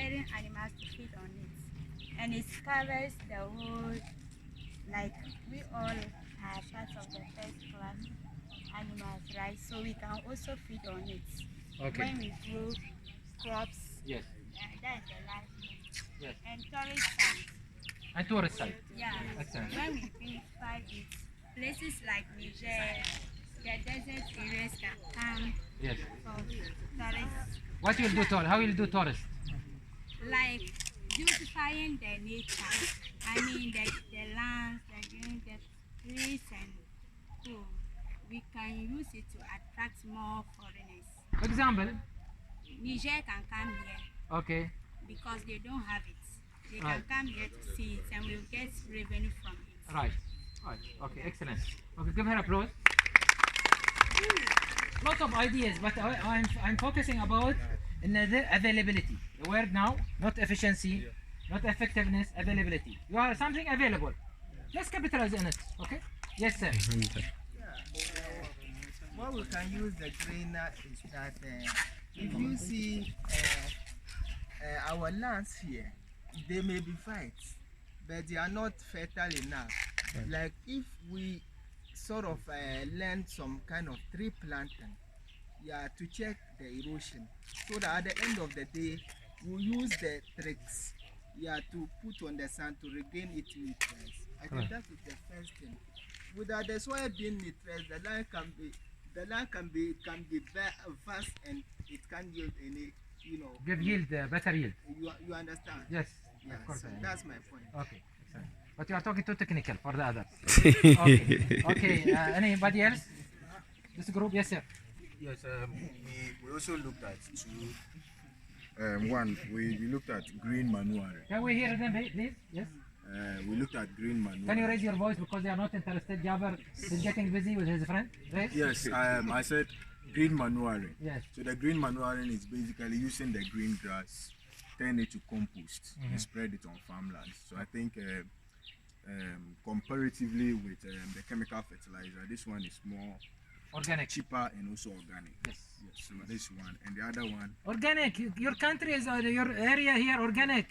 preparing animals to feed on it. And it covers the whole, like we all are part of the first class animals, right? So we can also feed on it. Okay. When we grow crops, Yes. that is the last one. Yes. And tourist sites. And tourist site. Yeah. Excellent. When we beautify it, places like Niger, the desert areas can come Yes. for tourists. What you'll do, how you'll do tourist? Like beautifying the nature. I mean the lands, the green, the trees and cool. We can use it to attract more foreigners. Example. Niger can come here Okay. because they don't have it. They can Right. come here to see it and we'll get revenue from it. Right. Right. Okay. Excellent. Okay. Give her applause. Lots of ideas, but I'm focusing about another availability. The word now, not efficiency, not effectiveness, availability. You are something available. Let's capitalize on it. Okay? Yes, sir. What we can use the grainer is that if you see our lands here, they may be fights, but they are not fertile enough. Like if we sort of learn some kind of tree planting, to check the erosion, so that at the end of the day, we'll use the tricks, to put on the sand to regain its nutrients. I think that is the first thing. Without the soil being nutritious, the land can be vast and it can yield any, Give yield, better yield. You understand? Yes. Yeah, Of course. so that's my point. Okay. Excellent. But you are talking too technical for the others. Okay. Okay. Anybody else? This group? Yes, sir. Yes, we also looked at two. One, we looked at green manure. Can we hear them, please? Yes. We looked at green manure. Can you raise your voice because they are not interested? Jabber is getting busy with his friend. Raise? Yes, I said green manuring. Yes. So the green manuring is basically using the green grass, turn it to compost, and spread it on farmlands. So I think comparatively with the chemical fertilizer, this one is more Organic. cheaper and also organic. Yes. Yes. So this one and the other one. Organic. Your country is, your area here, organic.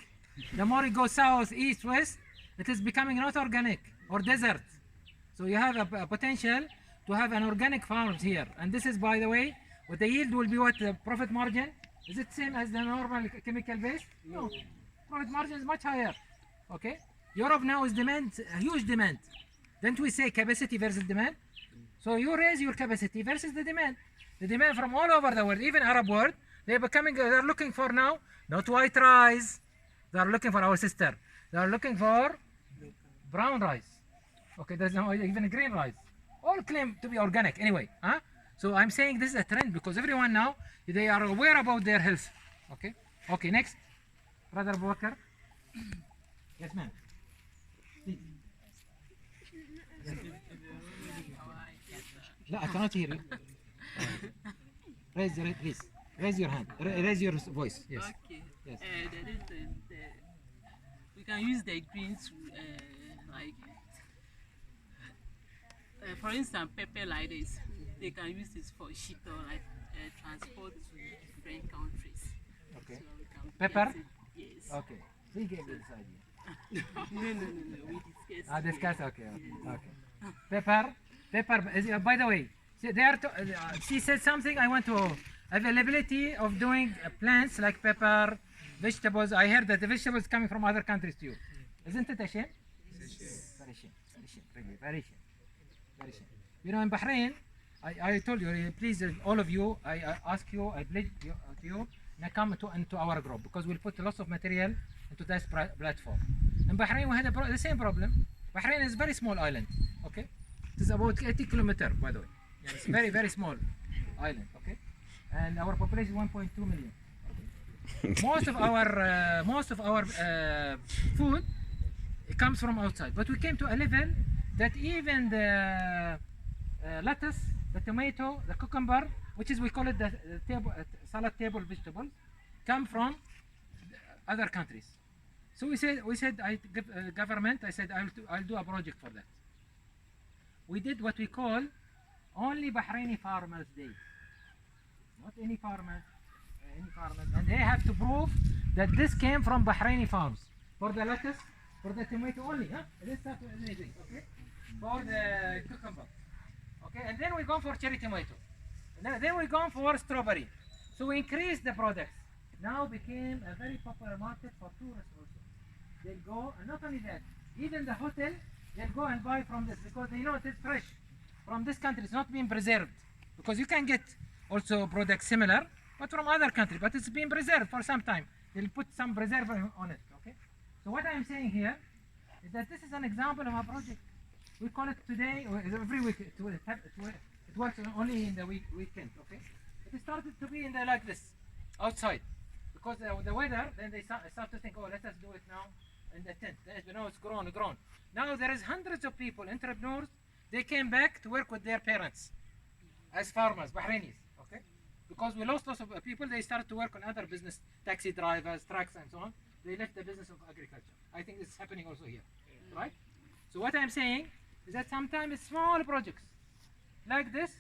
The more you go south, east, west, it is becoming not organic or desert. So you have a potential to have an organic farms here. And this is, by the way, what the yield will be, what the profit margin? Is it same as the normal chemical base? No. Profit margin is much higher. Okay. Europe now is demand, a huge demand. Don't we say capacity versus demand? So you raise your capacity versus the demand. The demand from all over the world, even Arab world, they're looking for now, not white rice. They are looking for our sister. They are looking for brown rice. Okay, there's no even green rice. All claim to be organic anyway. Huh? So I'm saying this is a trend because everyone now, they are aware about their health. Okay. Okay, next. Brother Walker. Yes, ma'am. Please. Yes. No, I cannot hear you. Please. Raise your hand. Raise your voice. Yes. Okay. Yes. We can use the green to like, for instance, pepper like this. They can use this for ship or like transport to different countries. Okay. So we can Pepper? Yes. Okay. He gave me this idea. No. We discussed. Discuss. Okay. Pepper. By the way, she said something. I want to availability of doing plants like pepper, vegetables. I heard that the vegetables coming from other countries too. Isn't it a shame? Very shame. Really, very shame. You know, in Bahrain, I told you, please, all of you, I ask you, I pledge to you, now come into our group because we'll put lots of material into this platform. In Bahrain, we had the same problem. Bahrain is a very small island. Okay. It is about 80 kilometers, by the way. It's a very, very small island, okay? And our population is 1.2 million. Okay? most of our food comes from outside, but we came to a level that even the lettuce, the tomato, the cucumber, which is we call it the salad table vegetables, come from other countries. So we said, government, I said I'll do a project for that. We did what we call only Bahraini Farmers Day. Not any farmers, and they have to prove that this came from Bahraini farms for the lettuce, for the tomato only. Huh? Let's start with anything, okay? For the cucumber. Okay, and then we go for cherry tomato. And then we go for strawberry. So we increase the products. Now became a very popular market for tourists also. They'll go, and not only that, even the hotel, they'll go and buy from this because they know it is fresh. From this country, it's not being preserved. Because you can get also products similar, but from other country, but it's been preserved for some time. They'll put some preservative on it, okay? So what I'm saying here is that this is an example of a project. We call it today, or every week, it works only in the weekend, okay? It started to be in the like this, outside. Because the weather, then they start to think, oh, let us do it now in the tent. You know, it's grown. Now there is hundreds of people, entrepreneurs, they came back to work with their parents as farmers, Bahrainis, okay? Because we lost lots of people, they started to work on other business, taxi drivers, trucks and so on. They left the business of agriculture. I think this is happening also here, right? So what I'm saying is that sometimes small projects like this,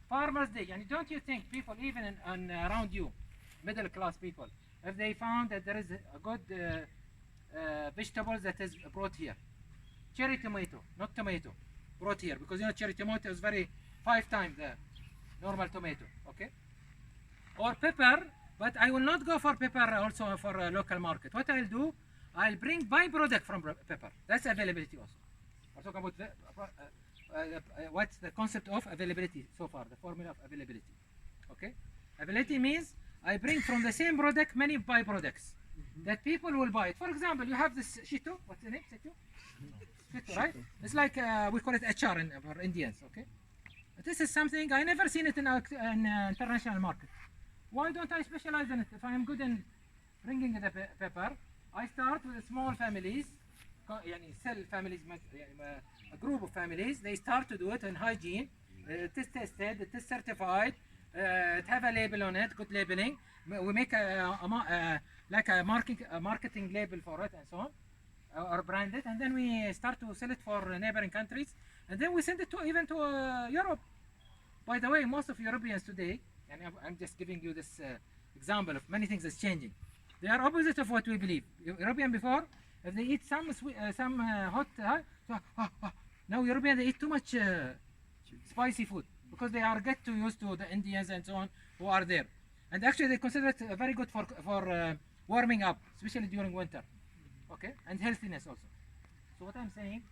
Farmers Day, and don't you think people even around you, middle class people, if they found that there is a good vegetables that is brought here, cherry tomato, not tomato, brought here, because you know cherry tomato is very 5 times the normal tomato, okay? Or pepper, but I will not go for pepper also for a local market. What I'll do, I'll bring byproduct from pepper. That's availability also. We're talking about what's the concept of availability so far, the formula of availability. Okay? Availability means I bring from the same product many byproducts that people will buy it. For example, you have this shito, what's the name? Shito, right? It's like we call it HR for Indians, okay? This is something I never seen it in international market. Why don't I specialize in it? If I am good in bringing the pepper, I start with small families, cell families, a group of families. They start to do it in hygiene. It is tested, it is certified. It have a label on it, good labeling. We make like a marketing label for it and so on, or brand it, and then we start to sell it for neighboring countries, and then we send it to even to Europe. By the way, most of Europeans today, and I'm just giving you this example of many things that's changing. They are opposite of what we believe. European before, if they eat some hot, now Europeans they eat too much spicy food because they are get too used to the Indians and so on who are there, and actually they consider it very good for warming up, especially during winter, okay, and healthiness also. So what I'm saying,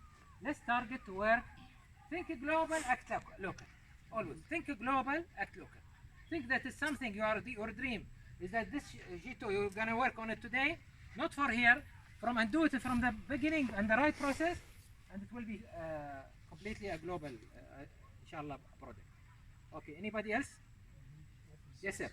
let's target to work. Think global, act local. Always think global, act local. Think that is something your dream is that this Jito you're gonna work on it today, not for here, and do it from the beginning and the right process, and it will be completely a global, inshallah, project. Okay, anybody else? Yes, sir.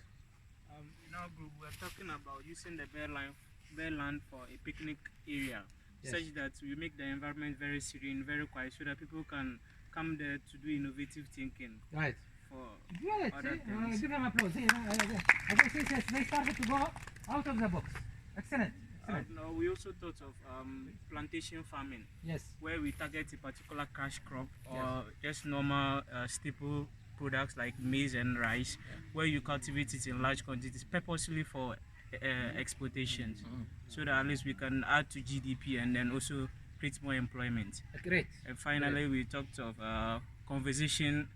In our group, we're talking about using the bare land for a picnic area, Yes. such that we make the environment very serene, very quiet, so that people can come there to do innovative thinking. Right. For Good. other See, things. give them applause. See, I think they started to go out of the box. Excellent. Excellent. No, we also thought of plantation farming, Yes. where we target a particular cash crop or just normal staple products like maize and rice, where you cultivate it in large quantities purposely for exportations, so that at least we can add to GDP and then also create more employment. Great. And finally, we talked of conversation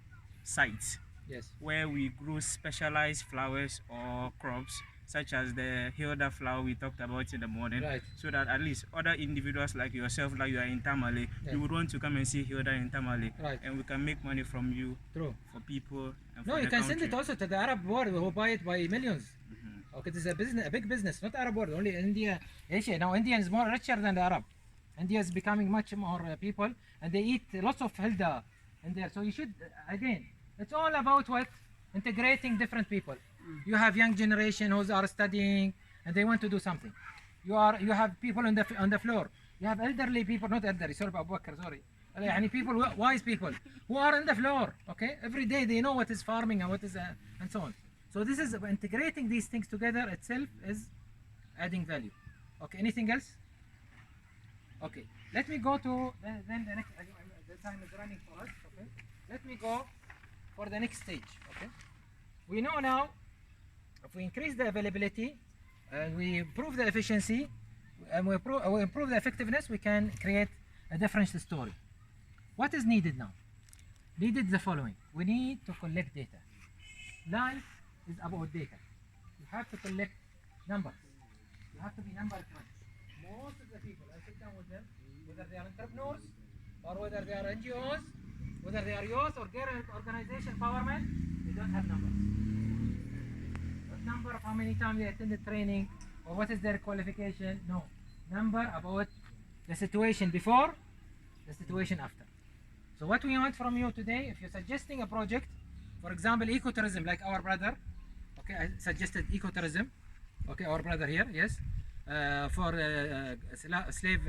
sites, Yes. where we grow specialized flowers or crops, such as the Hilda flower we talked about in the morning, Right. so that at least other individuals like yourself, like you are in Tamale, Yeah. you would want to come and see Hilda in Tamale, Right. and we can make money from you True. for people and No, for you the can country. send it also to the Arab world who buy it by millions. Okay, this is a big business, not Arab world, only India, Asia. Now India is more richer than the Arab. India is becoming much more people, and they eat lots of hilda in there. So you should, again, it's all about what? Integrating different people. You have young generation who are studying and they want to do something. You have people on the floor. You have elderly people, not elderly, sorry, Abu Bakr, sorry. Yani people, wise people who are on the floor. Okay, every day they know what is farming and what is and so on. So this is integrating these things together itself is adding value. Okay, anything else? Okay, let me go to then the next. The time is running for us. Okay, let me go for the next stage. Okay, we know now if we increase the availability, and we improve the efficiency, and we improve the effectiveness, we can create a different story. What is needed now? Needed the following. We need to collect data. Life is about data. You have to collect numbers. You have to be number crunch. Most of the people, I sit down with them, whether they are entrepreneurs or whether they are NGOs, whether they are youth or girl organization empowerment, they don't have numbers. What number of how many times they attended training or what is their qualification? No. Number about the situation before, the situation after. So what we want from you today, if you're suggesting a project, for example, ecotourism, like our brother, okay, I suggested ecotourism, okay, our brother here, yes, for slave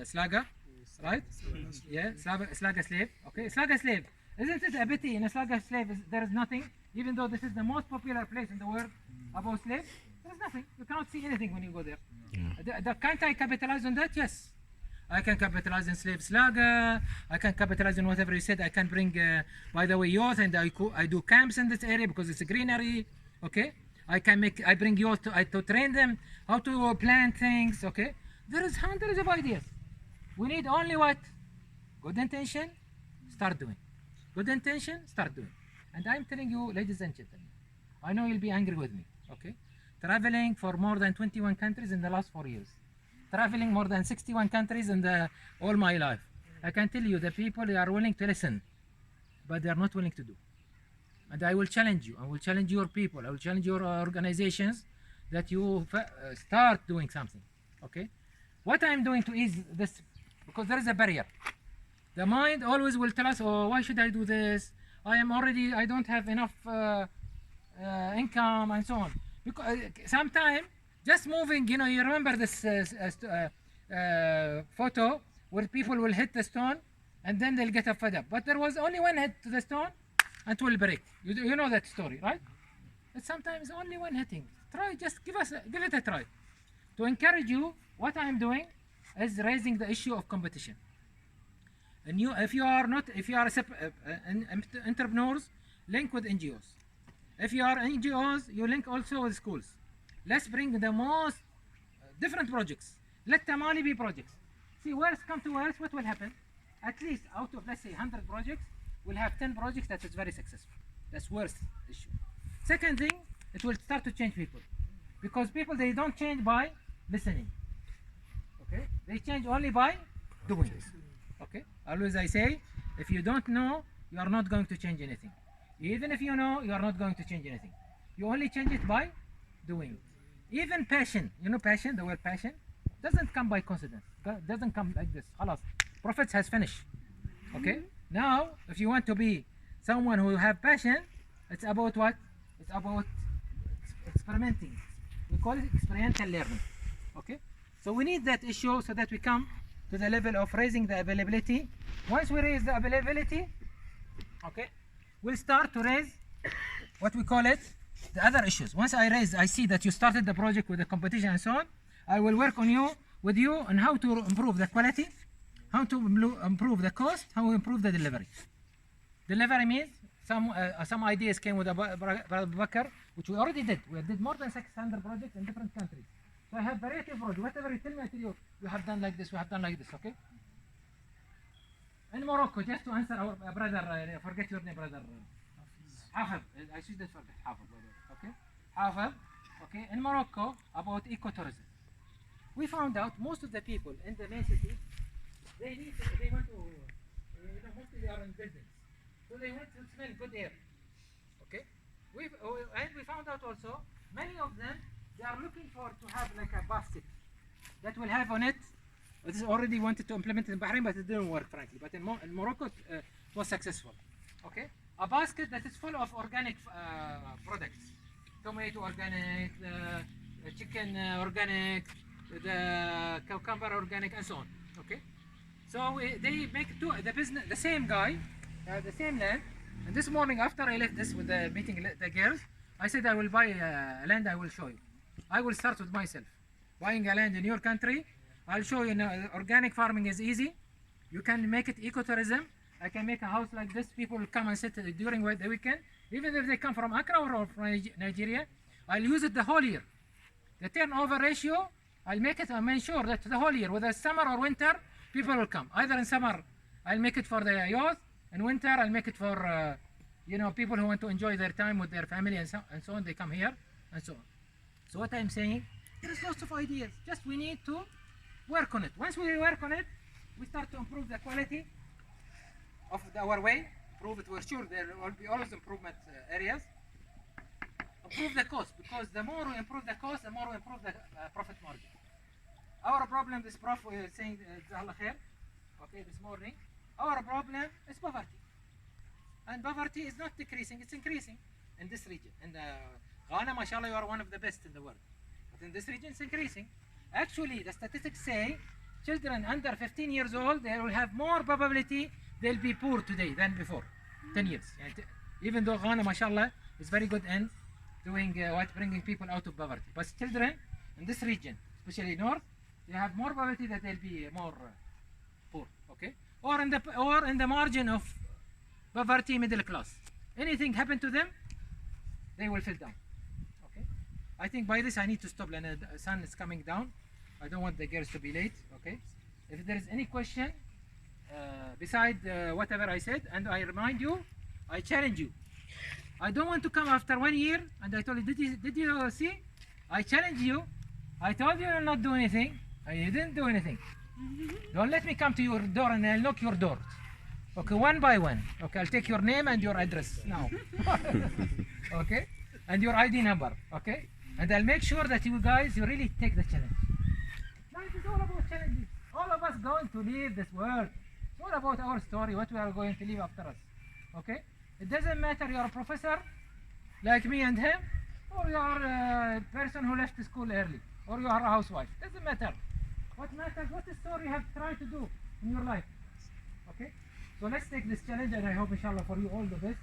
slaga, right? Yeah, slaga slave, okay, slaga slave. Isn't it a pity in a slaga slave there is nothing, even though this is the most popular place in the world about slaves? There is nothing. You cannot see anything when you go there. Can't I capitalize on that? Yes. I can capitalize in slave slaga. I can capitalize on whatever you said. I can bring, by the way, youth, and I do camps in this area because it's a greenery. Okay, I bring youth to train them how to plant things. Okay, there is hundreds of ideas. We need only what? Good intention. Start doing. Good intention. Start doing. And I'm telling you, ladies and gentlemen, I know you'll be angry with me. Okay, traveling for more than 21 countries in the last 4 years. Traveling more than 61 countries in all my life. I can tell you the people, they are willing to listen, but they are not willing to do. And I will challenge you. I will challenge your people. I will challenge your organizations that you start doing something. Okay? What I'm doing to ease this, because there is a barrier. The mind always will tell us, oh, why should I do this? I don't have enough income and so on. Because sometimes just moving, you remember this photo where people will hit the stone and then they'll get fed up. But there was only one hit to the stone and it will break. You know that story, right? It's sometimes only one hitting. Try, just give it a try. To encourage you, what I'm doing is raising the issue of competition. And if you are entrepreneurs, link with NGOs. If you are NGOs, you link also with schools. Let's bring the most different projects. Let them only be projects. See, worst come to worst, what will happen? At least out of, let's say, 100 projects, we'll have 10 projects that is very successful. That's worst issue. Second thing, it will start to change people. Because people, they don't change by listening. Okay? They change only by doing. Okay? Always I say, if you don't know, you are not going to change anything. Even if you know, you are not going to change anything. You only change it by doing. Even passion, passion, the word passion, doesn't come by coincidence. Doesn't come like this. Khalas. Prophets has finished. Okay? Now, if you want to be someone who have passion, it's about what? It's about experimenting. We call it experiential learning. Okay? So we need that issue so that we come to the level of raising the availability. Once we raise the availability, okay, we'll start to raise what we call it the other issues. Once I see that you started the project with the competition and so on, I will work with you on how to improve the quality, how to improve the cost, how to improve the delivery. Delivery means some ideas came with Abu Bakr, which we already did. We did more than 600 projects in different countries. So I have variety of projects. Whatever you tell me, I tell you, we have done like this, we have done like this, okay? In Morocco, just to answer our brother, forget your name, brother. Hafid, I should not forget Hafid, okay? Hafid, okay, in Morocco, about ecotourism. We found out most of the people in the main city, they want to, mostly they are in buildings. So they want to smell good air, okay? And we found out also, many of them, they are looking to have like a basket that will have on it. It is already wanted to implement it in Bahrain, but it didn't work, frankly. But in Morocco, it was successful. Okay, a basket that is full of organic products: tomato organic, the chicken organic, the cucumber organic, and so on. Okay, so they make the same guy, the same land. And this morning, after I left this with the meeting the girls, I said I will buy land. I will show you. I will start with myself. Buying a land in your country, I'll show you organic farming is easy. You can make it ecotourism. I can make a house like this. People will come and sit during the weekend. Even if they come from Accra or from Nigeria, I'll use it the whole year. The turnover ratio, I'll make it, I'll make sure that the whole year, whether summer or winter, people will come. Either in summer, I'll make it for the youth, in winter, I'll make it for, people who want to enjoy their time with their family and so on, they come here, and so on. So what I'm saying, there is lots of ideas, just we need to work on it. Once we work on it, we start to improve the quality of our way, improve it, we're sure there will be always improvement areas. Improve the cost, because the more we improve the cost, the more we improve the profit margin. Our problem, this prof was saying, Jazakallah khair, okay, this morning, our problem is poverty. And poverty is not decreasing, it's increasing in this region. In Ghana, mashallah, you are one of the best in the world. But in this region, it's increasing. Actually, the statistics say children under 15 years old, they will have more probability they'll be poor today than before, 10 years. Even though Ghana, mashallah, is very good in doing bringing people out of poverty. But children in this region, especially north, they have more probability that they'll be more poor, okay? Or in the margin of poverty, middle class. Anything happen to them, they will fall down, okay? I think by this I need to stop, and the sun is coming down. I don't want the girls to be late, okay? If there is any question, beside whatever I said, and I remind you, I challenge you. I don't want to come after 1 year and I told you, did you see? I challenge you. I told you you'll not do anything, and you didn't do anything. Don't let me come to your door and I'll knock your door. Okay, one by one. Okay, I'll take your name and your address now. Okay, and your ID number. Okay, and I'll make sure that you guys, you really take the challenge. Life is all about challenges. All of us going to leave this world. It's all about our story, what we are going to leave after us. Okay, it doesn't matter you're a professor like me and him, or you are a person who left school early, or you are a housewife. Doesn't matter. What matters, what story you have tried to do in your life. Okay, so let's take this challenge, and I hope inshallah for you all the best.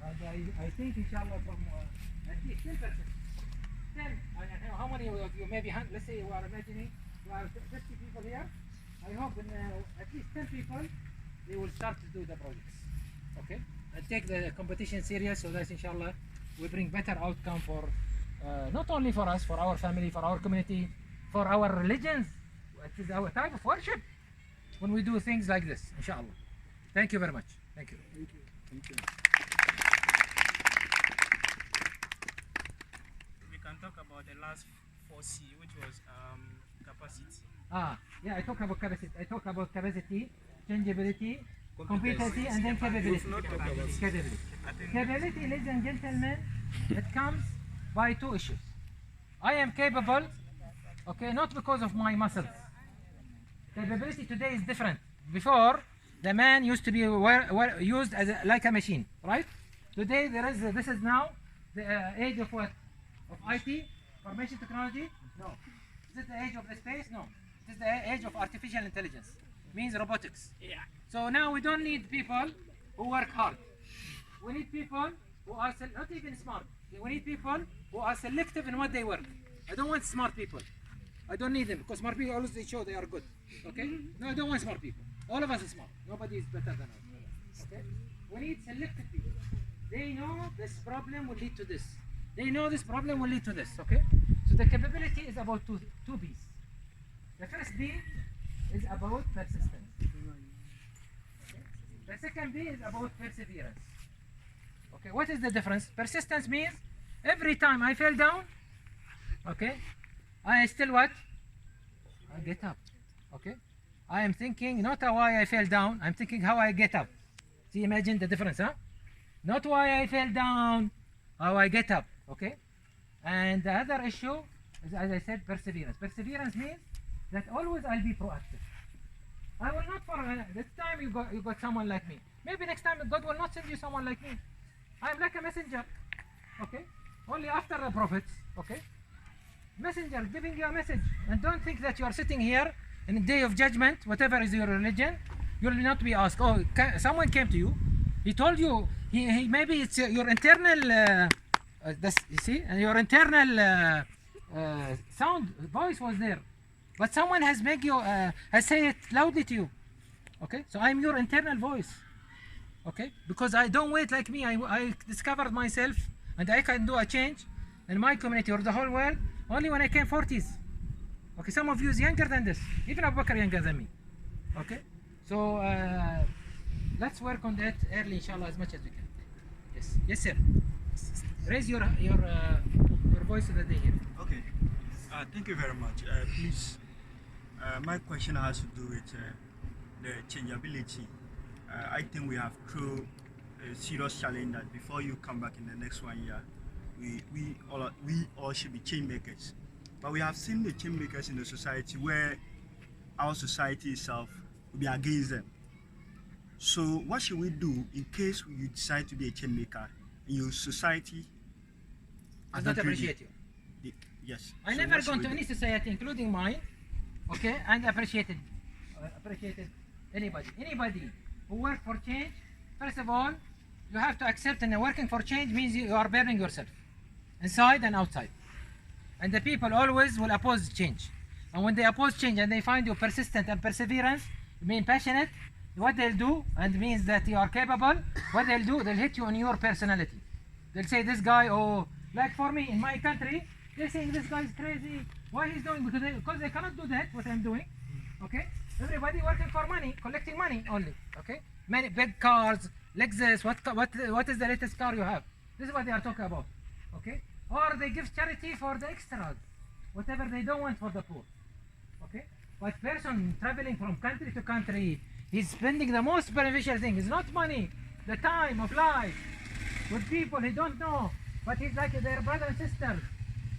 And I think inshallah from at least 10%. 10, how many of you, maybe, let's say you are imagining you are 50 people here. I hope in at least 10 people, they will start to do the projects. Okay, and take the competition serious, so that inshallah we bring better outcome for not only for us, for our family, for our community, for our religions. It is our type of worship when we do things like this, inshallah. Thank you very much. Thank you. Thank you. Thank you. We can talk about the last 4C, which was capacity. Yeah, I talk about capacity, changeability, competency, and then capability. Capability, ladies and gentlemen, it comes by two issues. I am capable, okay, not because of my muscles. Capability today is different. Before, the man used to be used as like a machine, right? Today this is now the age of what? Of IT, information technology? No. Is it the age of the space? No. It is the age of artificial intelligence. Means robotics. Yeah. So now we don't need people who work hard. We need people who are not even smart. We need people who are selective in what they work. I don't want smart people. I don't need them, because smart people always they show they are good. Okay? No, I don't want smart people. All of us are smart. Nobody is better than us. Okay? We need selective people. They know this problem will lead to this. They know this problem will lead to this. Okay? So the capability is about two B's. The first B is about persistence. Okay? The second B is about perseverance. Okay, what is the difference? Persistence means every time I fell down, okay, I still what? I get up. Okay? I am thinking not why I fell down, I'm thinking how I get up. See, imagine the difference, huh? Not why I fell down, how I get up. Okay? And the other issue is, as I said, perseverance. Perseverance means that always I'll be proactive. I will not for this time you got someone like me. Maybe next time God will not send you someone like me. I'm like a messenger. Okay? Only after the prophets. Okay? Messenger giving you a message. And don't think that you are sitting here in the day of judgment, whatever is your religion, you will not be asked, oh, someone came to you, he told you, he maybe it's your internal, you see, and your internal sound, voice was there. But someone has made you, has said it loudly to you. Okay, so I'm your internal voice. Okay, because I don't wait like me. I discovered myself, and I can do a change in my community or the whole world Only when I came 40s. Okay, some of you is younger than this. Even Abu Bakr younger than me. Okay, so let's work on that early, inshallah, as much as we can. Yes, yes, sir. Raise your voice so that they hear. Okay. Thank you very much. Please, my question has to do with the changeability. I think we have through a serious challenge that before you come back in the next 1 year, we all should be change makers. But we have seen the change makers in the society where our society itself will be against them. So what should we do in case you decide to be a change maker and your society Does not appreciate you. Yes. I So never what should gone we to do? any society, including mine, okay, and appreciated anybody. Anybody who work for change, first of all, you have to accept, and working for change means you are burning yourself, inside and outside. And the people always will oppose change. And when they oppose change and they find you persistent and perseverance, being passionate, what they'll do, and means that you are capable, what they'll do, they'll hit you on your personality. They'll say this guy, oh, like for me in my country, they're saying this guy is crazy. Why he's doing? Because they cannot do that, what I'm doing. Okay? Everybody working for money, collecting money only. Okay? Many big cars, Lexus, what is the latest car you have? This is what they are talking about. Okay? Or they give charity for the extras, whatever they don't want for the poor. Okay? But person traveling from country to country, he's spending the most beneficial thing. It's not money, the time of life with people he don't know, but he's like their brother and sister.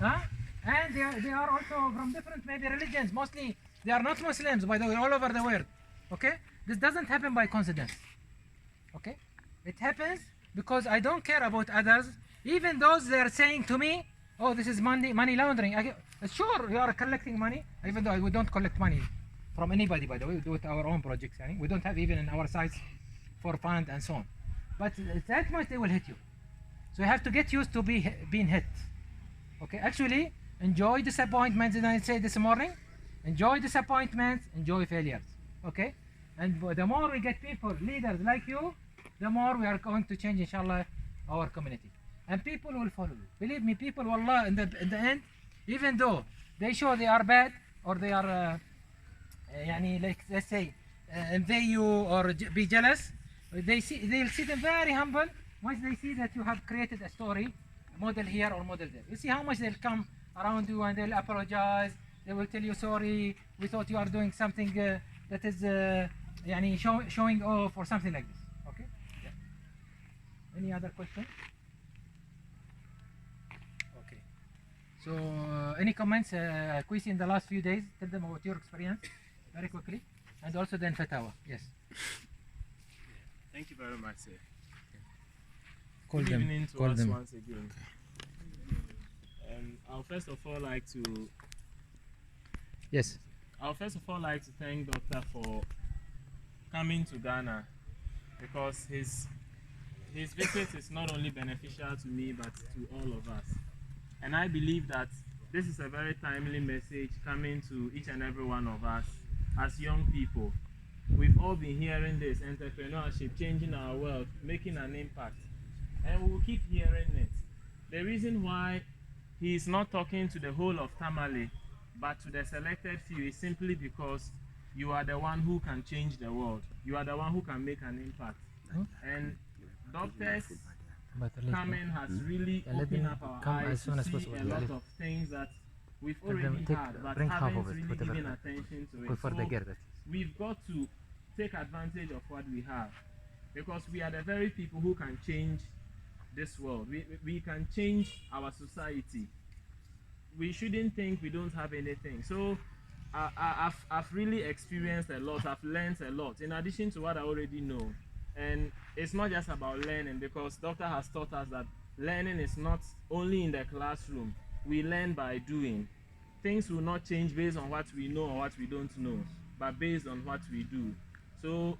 Huh? And they are also from different maybe religions. Mostly they are not Muslims, by the way, all over the world. Okay? This doesn't happen by coincidence. Okay? It happens because I don't care about others. Even those they are saying to me, oh, this is money laundering. Sure, you are collecting money, even though we don't collect money from anybody, by the way. We do it our own projects. We don't have even in our sites for fund and so on. But that much they will hit you. So you have to get used to being hit. Okay, actually, enjoy disappointments, and I say this morning, enjoy disappointments, enjoy failures. Okay? And the more we get people, leaders like you, the more we are going to change, inshallah, our community. And people will follow you. Believe me, people, wallah, in the end, even though they show they are bad, or they are, like, let's say, envy you or be jealous, they'll see them very humble once they see that you have created a story, model here or model there. You see how much they'll come around you and they'll apologize. They will tell you, sorry, we thought you are doing something that is showing off or something like this. Okay? Yeah. Any other question? Okay. So, any comments, Kwesi, in the last few days? Tell them about your experience very quickly. And also then Fatawa. Yes. Thank you very much, sir. Call Good them. evening to Call us them. once again. I'll first of all like to Yes. thank Doctor for coming to Ghana, because his visit is not only beneficial to me but to all of us. And I believe that this is a very timely message coming to each and every one of us as young people. We've all been hearing this entrepreneurship, changing our world, making an impact, and we will keep hearing it. The reason why he is not talking to the whole of Tamale but to the selected few is simply because you are the one who can change the world. You are the one who can make an impact. And doctors coming has really let opened them up our come eyes as soon to as see possible. a lot of things that we've Tell them already take- had but bring half haven't of it, really whatever. given attention to Go it. for the So gear, that is. we've got to take advantage of what we have, because we are the very people who can change this world. We can change our society. We shouldn't think we don't have anything. So I've really experienced a lot. I've learned a lot in addition to what I already know. And it's not just about learning, because Doctor has taught us that learning is not only in the classroom. We learn by doing. Things will not change based on what we know or what we don't know, but based on what we do. So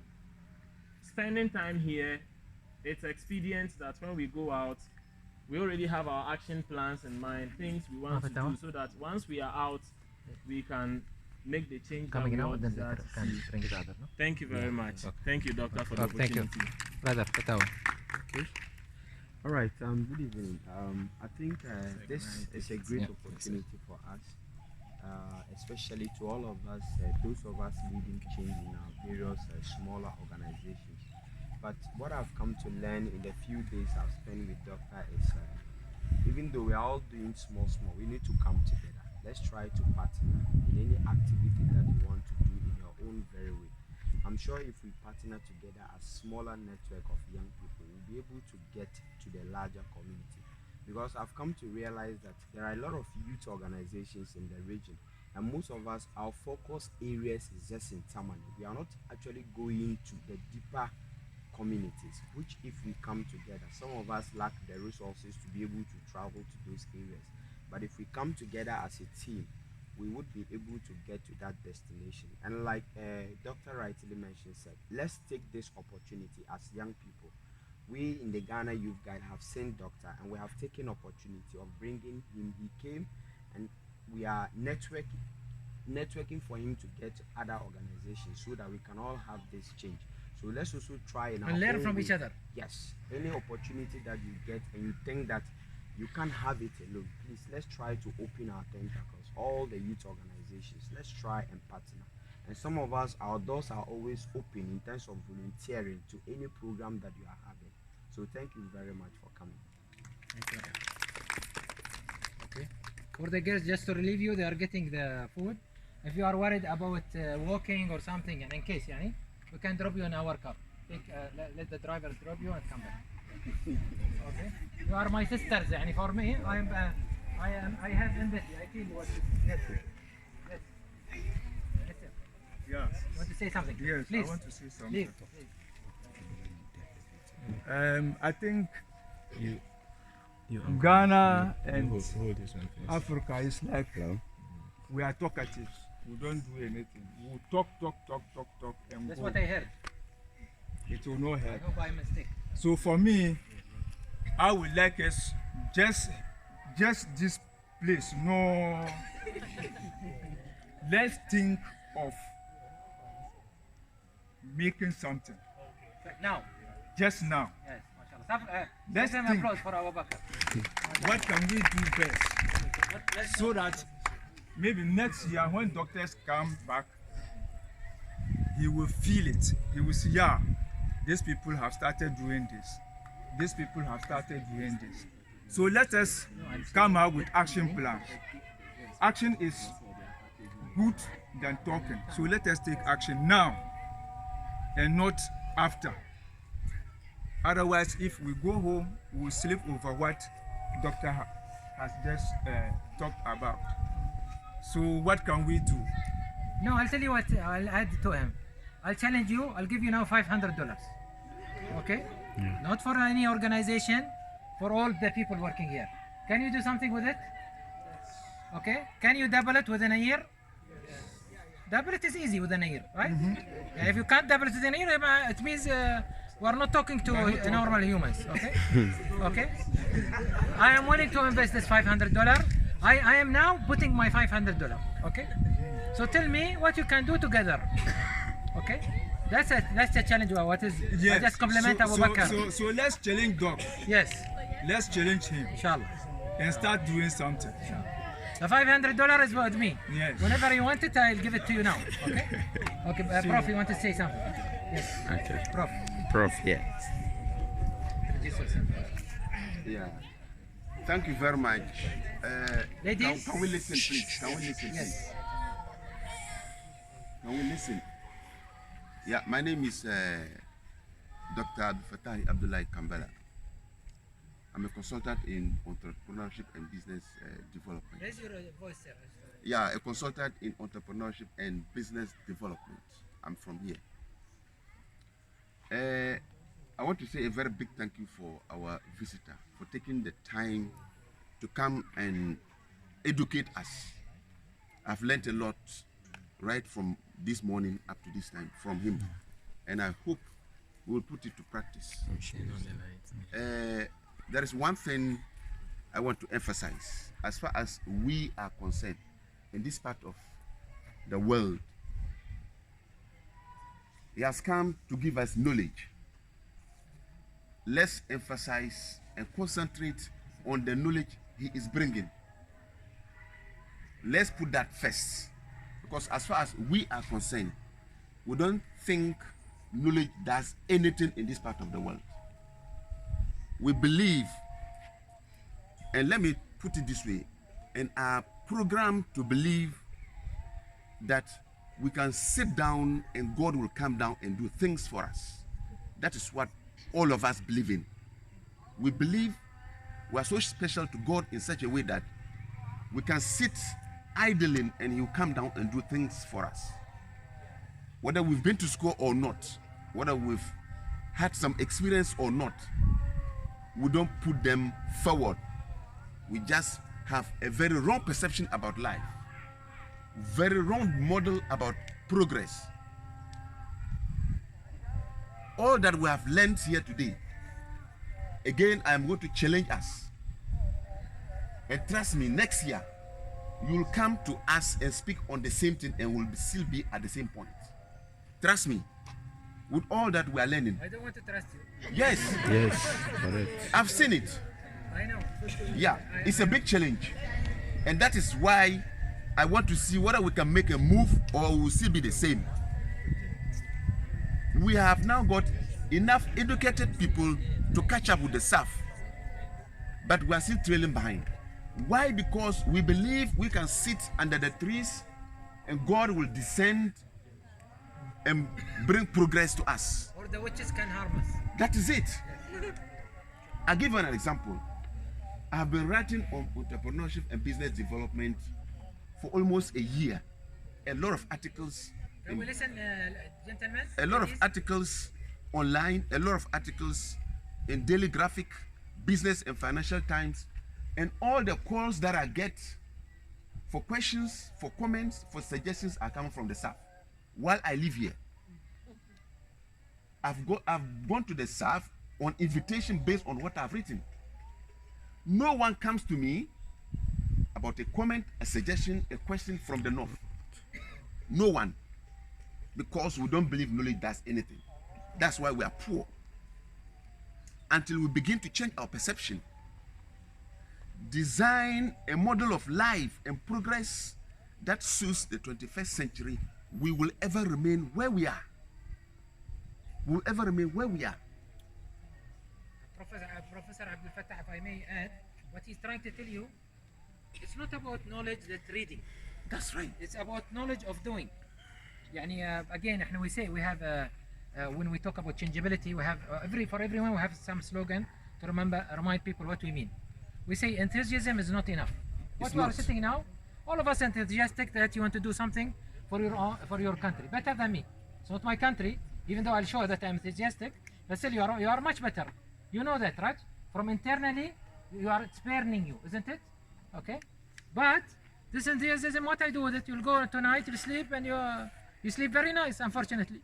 spending time here, it's expedient that when we go out, we already have our action plans in mind, things we want to do, so that once we are out, we can make the change that Coming we now, all then desire later to can see. bring the other, no? Thank you very much. Okay. Thank you, Doctor, for the Okay, thank you. opportunity. Brother, Fatawa. Okay. All right. Good evening. I think this is a great opportunity for us, especially to all of us, those of us leading change in our various smaller organizations. But what I've come to learn in the few days I've spent with Doctor is, even though we are all doing small, we need to come together. Let's try to partner in any activity that you want to do in your own very way. I'm sure if we partner together as smaller network of young people, we'll be able to get to the larger community. Because I've come to realize that there are a lot of youth organizations in the region, and most of us, our focus areas is just in Tamale. We are not actually going to the deeper communities, which if we come together, some of us lack the resources to be able to travel to those areas. But if we come together as a team, we would be able to get to that destination. And like Dr. rightly mentioned, said, let's take this opportunity as young people. We in the Ghana Youth Guide have seen Doctor, and we have taken opportunity of bringing him. He came, and we are networking for him to get other organizations so that we can all have this change. So let's also try and learn from each other. Yes, any opportunity that you get and you think that you can't have it alone, please let's try to open our tentacles. All the youth organizations, let's try and partner. And some of us, our doors are always open in terms of volunteering to any program that you are having. So thank you very much for coming. Thank you. Okay. For the girls, just to relieve you, they are getting the food. If you are worried about walking or something, and in case, yani, we can drop you in our car. Let the driver drop you and come back. Okay. You are my sisters, yani. For me, I have empathy. I feel what. Yes. Yes. Yes, sir. Yes. You want to say something? Yes, Please. I want to say something. Please. I think Ghana and Africa is like we are talkative. We don't do anything. We talk, and That's go. what I heard. It will not I help. hope by mistake. So for me, I would like us just this place. No, let's think of making something. Now. Just now. Yes, mashallah. Let's Give think. applause for Abu Bakr. What can we do best so that maybe next year when doctors come back, he will feel it. He will see, yeah, these people have started doing this. These people have started doing this. So let us come out with action plans. Action is good than talking. So let us take action now and not after. Otherwise, if we go home, we will sleep over what doctor has just talked about. So what can we do? No, I'll tell you what I'll add to him. I'll challenge you. I'll give you now $500. Okay? Not for any organization, for all the people working here. Can you do something with it? Okay? Can you double it within a year? Double it is easy within a year, right? Yeah, if you can't double it within a year, it means we are not talking to normal humans. Okay? Okay? I am willing to invest this $500. I am now putting my $500. Okay? So tell me what you can do together. Okay? That's the challenge. What is? Yes. I just compliment Abu Bakr. So let's challenge Doc. Yes. Let's challenge him. Inshallah. And start doing something. The $500 is with me. Yes. Whenever you want it, I'll give it to you now. Okay? Okay, Prof, you want to say something? Yes. Okay. Prof, yeah. Yeah. Thank you very much. Ladies? Can we listen, please? Can we listen, please? Can we listen? Yeah, my name is Dr. Abdul Fattah Abdullahi Kambala. I'm a consultant in entrepreneurship and business development. Raise your voice, sir. Yeah, a consultant in entrepreneurship and business development. I'm from here. I want to say a very big thank you for our visitor for taking the time to come and educate us. I've learned a lot right from this morning up to this time from him, and I hope we'll put it to practice. There is one thing I want to emphasize as far as we are concerned in this part of the world. He has come to give us knowledge. Let's emphasize and concentrate on the knowledge he is bringing. Let's put that first. Because as far as we are concerned, we don't think knowledge does anything in this part of the world. We believe, and let me put it this way, and are programmed to believe that we can sit down and God will come down and do things for us. That is what all of us believe in. We believe we are so special to God in such a way that we can sit idling and he'll come down and do things for us. Whether we've been to school or not, whether we've had some experience or not, we don't put them forward. We just have a very wrong perception about life, very wrong model about progress. All that we have learned here today, again, I am going to challenge us. And trust me, next year, you will come to us and speak on the same thing and will still be at the same point. Trust me, with all that we are learning. I don't want to trust you. Yes. Yes, correct. I've seen it. I know. Yeah, it's a big challenge. And that is why I want to see whether we can make a move or we will still be the same. We have now got enough educated people to catch up with the SAF, but we are still trailing behind. Why? Because we believe we can sit under the trees and God will descend and bring progress to us. Or the witches can harm us. That is it. I'll give you an example. I have been writing on entrepreneurship and business development for almost a year. A lot of articles. Can we listen, gentlemen? A lot of please? articles online, a lot of articles in Daily Graphic, Business and Financial Times, and all the calls that I get for questions, for comments, for suggestions are coming from the SAF. While I live here, I've gone to the SAF on invitation based on what I've written. No one comes to me about a comment, a suggestion, a question from the north. No one. Because we don't believe knowledge does anything. That's why we are poor. Until we begin to change our perception, design a model of life and progress that suits the 21st century, we will ever remain where we are. We will ever remain where we are. Professor Abdul Fattah, if I may add, what he's trying to tell you, it's not about knowledge that reading. That's right. It's about knowledge of doing. Again, we say we have when we talk about changeability, we have for everyone we have some slogan to remind people what we mean. We say enthusiasm is not enough. What we are sitting now, all of us enthusiastic that you want to do something for your country, better than me. It's not my country, even though I'll show that I'm enthusiastic, but still you are much better. You know that, right? From internally, it's burning you, isn't it? Okay? But this enthusiasm, what I do with it, you'll go tonight, you'll sleep, and you sleep very nice, unfortunately.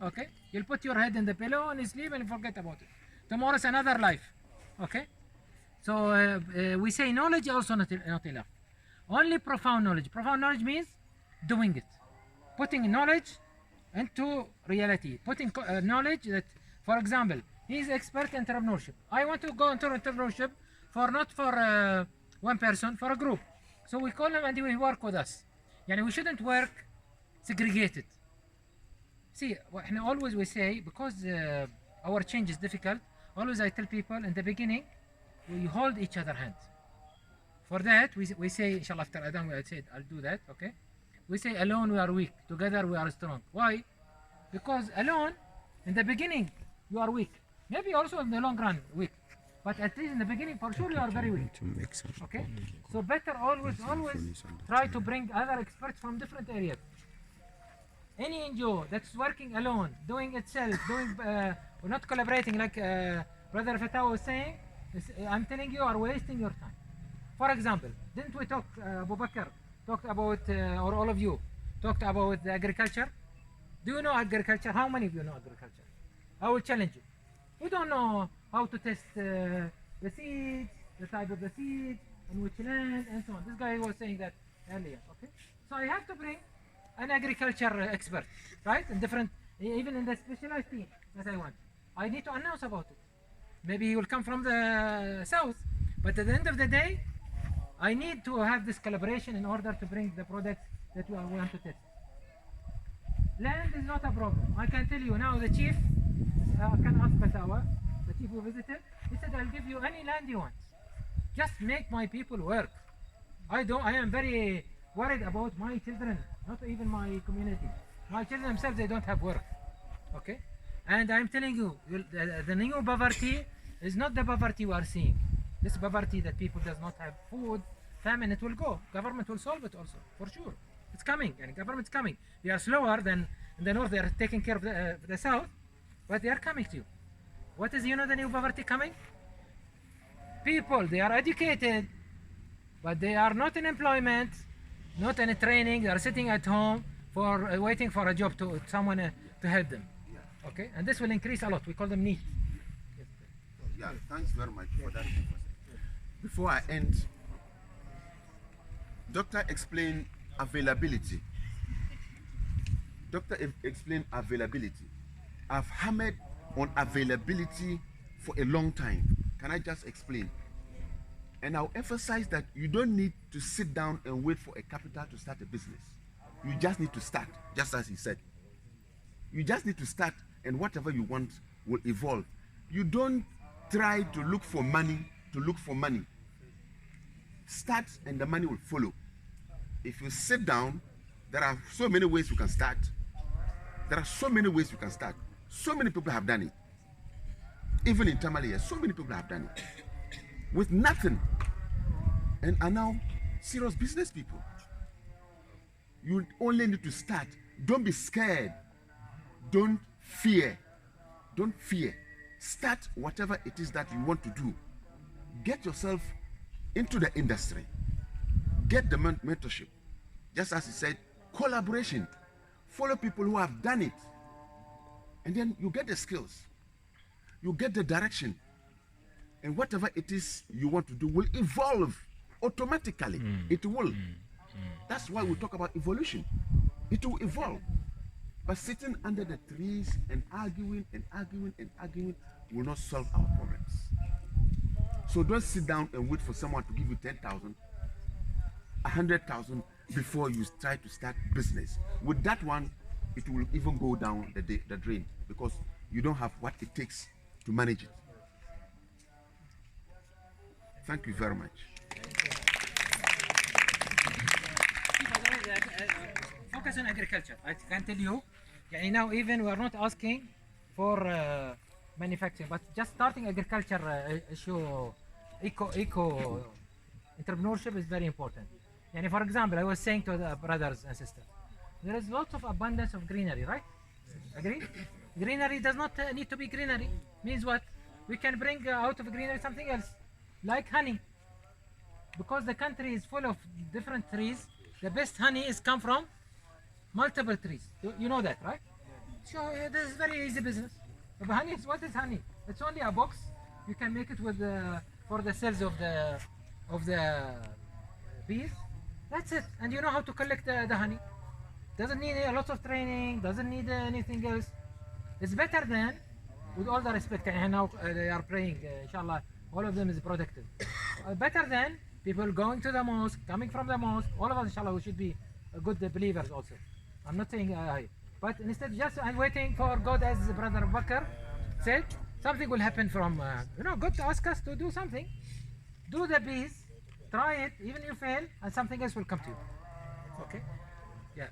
Okay? You'll put your head in the pillow and you sleep and forget about it. Tomorrow's another life. Okay? So we say knowledge also not enough. Only profound knowledge. Profound knowledge means doing it. Putting knowledge into reality. Putting knowledge that, for example, he's expert in entrepreneurship. I want to go into entrepreneurship not for one person, for a group. So we call him and he work with us. We shouldn't work segregated. See, always we say, because our change is difficult, always I tell people in the beginning, we hold each other hand. For that, we say, inshallah, after Adam, I'll do that, okay? We say, alone we are weak, together we are strong. Why? Because alone, in the beginning, you are weak. Maybe also in the long run, weak. But at least in the beginning, for sure, you are very weak. Okay? So better always try to bring other experts from different areas. Any NGO that's working alone, doing itself, not collaborating like Brother Fatah was saying, I'm telling you, are wasting your time. For example, didn't we talk, Abu Bakr, talked about, or all of you, talked about the agriculture? Do you know agriculture? How many of you know agriculture? I will challenge you. We don't know how to test the seeds, the type of the seeds, and which land, and so on. This guy was saying that earlier, okay? So I have to bring an agriculture expert, right? In different, even in the specialized team that I want. I need to announce about it. maybe he will come from the south. But at the end of the day, I need to have this collaboration in order to bring the product that we want to test. Land is not a problem. I can tell you now, the chief, can ask Patawa, the chief who visited, he said, I'll give you any land you want. Just make my people work. I am very worried about my children, not even my community. My children themselves, they don't have work. Okay? And I'm telling you, the new poverty is not the poverty we are seeing. This poverty that people does not have food, famine, it will go. Government will solve it also, for sure. It's coming, and government's coming. They are slower than in the north. They are taking care of the south, but they are coming to you. What is, the new poverty coming? People, they are educated, but they are not in employment, not in training. They are sitting at home for waiting for a job to someone to help them. Okay, and this will increase a lot. We call them need. Yeah, thanks very much for that. Before I end, Doctor explained availability. Doctor explained availability. I've hammered on availability for a long time. Can I just explain? And I'll emphasize that you don't need to sit down and wait for a capital to start a business. You just need to start, just as he said. You just need to start, and whatever you want will evolve. You don't try to look for money to look for money. Start and the money will follow. If you sit down, there are so many ways you can start. There are so many ways you can start. So many people have done it. Even in Tamale, so many people have done it. With nothing. And are now serious business people. You only need to start. Don't be scared. Don't fear. Don't fear. Start whatever it is that you want to do. Get yourself into the industry. Get the mentorship. Just as he said, collaboration. Follow people who have done it. And then you get the skills. You get the direction. And whatever it is you want to do will evolve automatically. It will. That's why we talk about evolution. It will evolve. But sitting under the trees and arguing and arguing and arguing will not solve our problems. So don't sit down and wait for someone to give you 10,000, 100,000 before you try to start business. With that one, it will even go down the drain because you don't have what it takes to manage it. Thank you very much. Focus on agriculture. I can tell you, now even we are not asking for manufacturing, but just starting agriculture issue, eco entrepreneurship is very important. And for example, I was saying to the brothers and sisters, there is lots of abundance of greenery, right? Agree? Greenery does not need to be greenery. Means what? We can bring out of greenery something else, like honey. Because the country is full of different trees, the best honey is come from multiple trees. You know that, right? So this is very easy business. But honey is, what is honey? It's only a box. You can make it with for the cells of the bees. That's it. And you know how to collect the honey. Doesn't need a lot of training. Doesn't need anything else. It's better than, with all the respect, and now they are praying, inshallah, all of them is productive. Better than people going to the mosque, coming from the mosque. All of us, inshallah, we should be good believers also. I'm not saying but instead just I'm waiting for God, as Brother Bakr said, something will happen from, God to ask us to do something. Do the bees, try it, even if you fail, and something else will come to you. Okay? Yeah.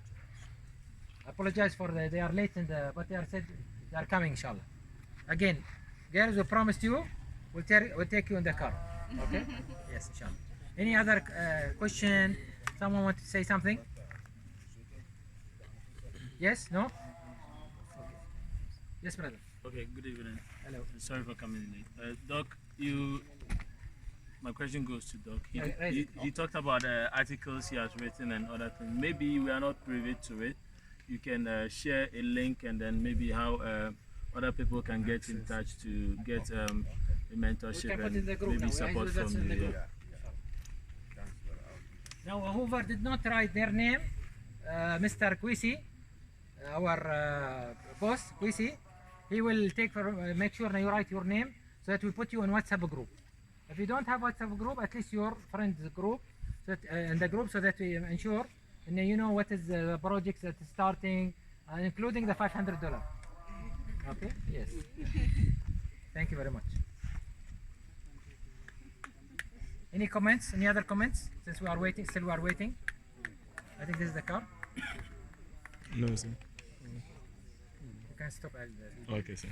I apologize for they are late but they are said they are coming, inshallah. Again, girls, we promised you, we'll take you in the car. Okay? Yes, inshallah. Any other question? Someone want to say something? Yes? No? Okay. Yes, brother. Okay, good evening. Hello. Sorry for coming in late. Doc, my question goes to Doc. He talked about articles he has written and other things. Maybe we are not privy to it. You can share a link, and then maybe how other people can get in touch to get a mentorship and maybe support from you. Now, whoever did not write their name, Mr. Kwisi, our boss, Kwisi, he will make sure you write your name so that we put you in WhatsApp group. If you don't have WhatsApp group, at least your friends group, so that, in the group, so that we ensure and you know what is the projects that is starting, including the $500. Okay. Yes. Thank you very much. Any comments? Any other comments? Since we are waiting, still we are waiting. I think this is the car. No, sir. You can stop. Okay, sir.